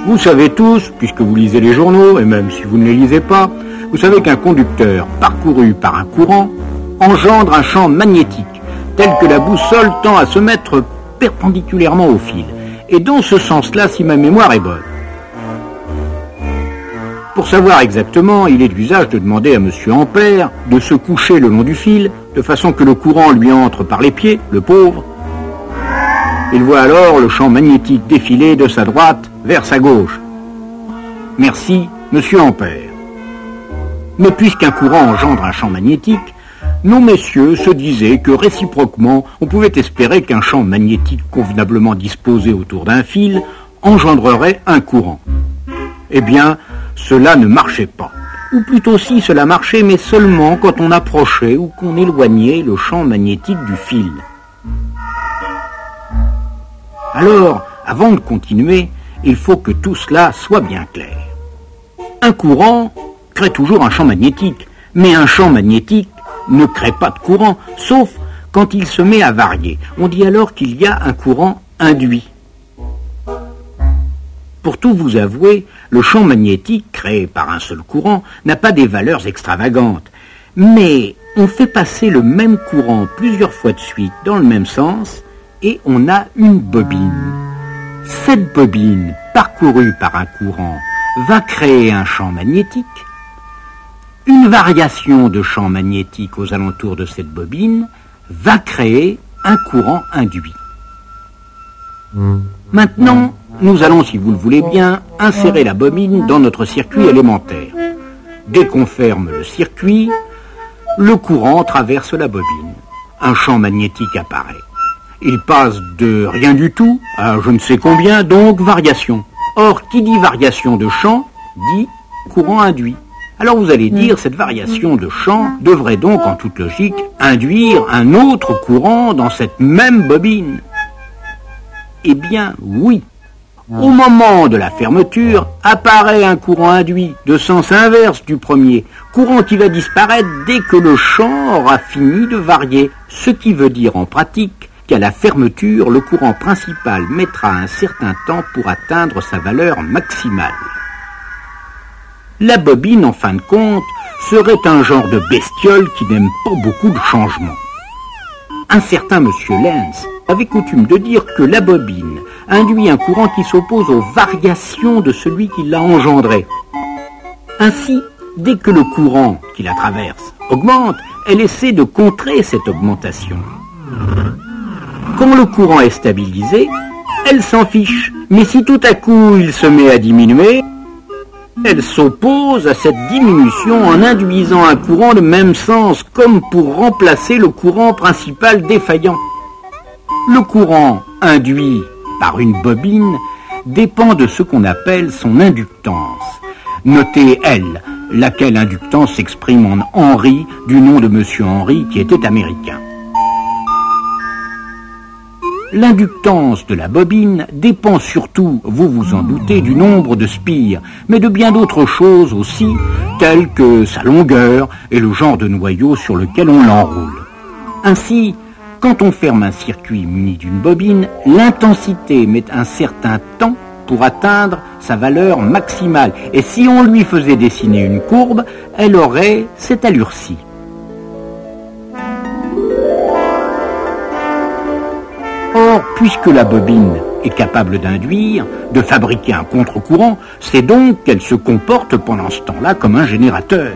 Vous savez tous, puisque vous lisez les journaux, et même si vous ne les lisez pas, vous savez qu'un conducteur parcouru par un courant engendre un champ magnétique, tel que la boussole tend à se mettre perpendiculairement au fil. Et dans ce sens-là, si ma mémoire est bonne. Pour savoir exactement, il est d'usage de demander à M. Ampère de se coucher le long du fil, de façon que le courant lui entre par les pieds, le pauvre. Il voit alors le champ magnétique défiler de sa droite vers sa gauche. Merci, M. Ampère. Mais puisqu'un courant engendre un champ magnétique, nos messieurs se disaient que réciproquement, on pouvait espérer qu'un champ magnétique convenablement disposé autour d'un fil engendrerait un courant. Eh bien, cela ne marchait pas. Ou plutôt si cela marchait, mais seulement quand on approchait ou qu'on éloignait le champ magnétique du fil. Alors, avant de continuer, il faut que tout cela soit bien clair. Un courant crée toujours un champ magnétique, mais un champ magnétique ne crée pas de courant, sauf quand il se met à varier. On dit alors qu'il y a un courant induit. Pour tout vous avouer, le champ magnétique créé par un seul courant n'a pas des valeurs extravagantes, mais on fait passer le même courant plusieurs fois de suite dans le même sens et on a une bobine. Cette bobine, parcourue par un courant, va créer un champ magnétique. Une variation de champ magnétique aux alentours de cette bobine va créer un courant induit. Maintenant, nous allons, si vous le voulez bien, insérer la bobine dans notre circuit élémentaire. Dès qu'on ferme le circuit, le courant traverse la bobine. Un champ magnétique apparaît. Il passe de rien du tout à je ne sais combien, donc variation. Or, qui dit variation de champ, dit courant induit. Alors vous allez dire, cette variation de champ devrait donc, en toute logique, induire un autre courant dans cette même bobine. Eh bien, oui. Au moment de la fermeture, apparaît un courant induit de sens inverse du premier, courant qui va disparaître dès que le champ aura fini de varier, ce qui veut dire en pratique qu'à la fermeture, le courant principal mettra un certain temps pour atteindre sa valeur maximale. La bobine, en fin de compte, serait un genre de bestiole qui n'aime pas beaucoup de changements. Un certain monsieur Lenz avait coutume de dire que la bobine induit un courant qui s'oppose aux variations de celui qui l'a engendré. Ainsi, dès que le courant qui la traverse augmente, elle essaie de contrer cette augmentation. Quand le courant est stabilisé, elle s'en fiche. Mais si tout à coup il se met à diminuer, elle s'oppose à cette diminution en induisant un courant de même sens, comme pour remplacer le courant principal défaillant. Le courant induit par une bobine dépend de ce qu'on appelle son inductance. Notez L, laquelle inductance s'exprime en Henry, du nom de Monsieur Henry, qui était américain. L'inductance de la bobine dépend surtout, vous vous en doutez, du nombre de spires, mais de bien d'autres choses aussi, telles que sa longueur et le genre de noyau sur lequel on l'enroule. Ainsi, quand on ferme un circuit muni d'une bobine, l'intensité met un certain temps pour atteindre sa valeur maximale, et si on lui faisait dessiner une courbe, elle aurait cette allure-ci. Or, puisque la bobine est capable d'induire, de fabriquer un contre-courant, c'est donc qu'elle se comporte pendant ce temps-là comme un générateur.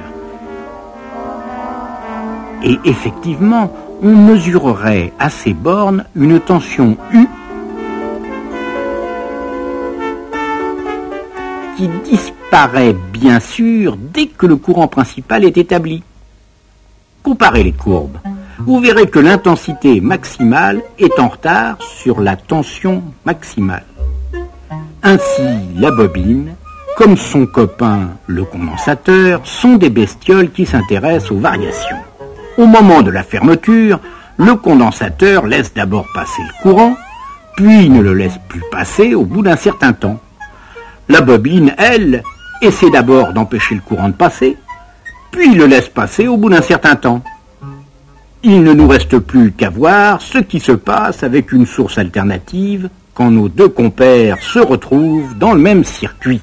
Et effectivement, on mesurerait à ces bornes une tension U qui disparaît bien sûr dès que le courant principal est établi. Comparez les courbes. Vous verrez que l'intensité maximale est en retard sur la tension maximale. Ainsi, la bobine, comme son copain le condensateur, sont des bestioles qui s'intéressent aux variations. Au moment de la fermeture, le condensateur laisse d'abord passer le courant, puis ne le laisse plus passer au bout d'un certain temps. La bobine, elle, essaie d'abord d'empêcher le courant de passer, puis le laisse passer au bout d'un certain temps. Il ne nous reste plus qu'à voir ce qui se passe avec une source alternative, quand nos deux compères se retrouvent dans le même circuit.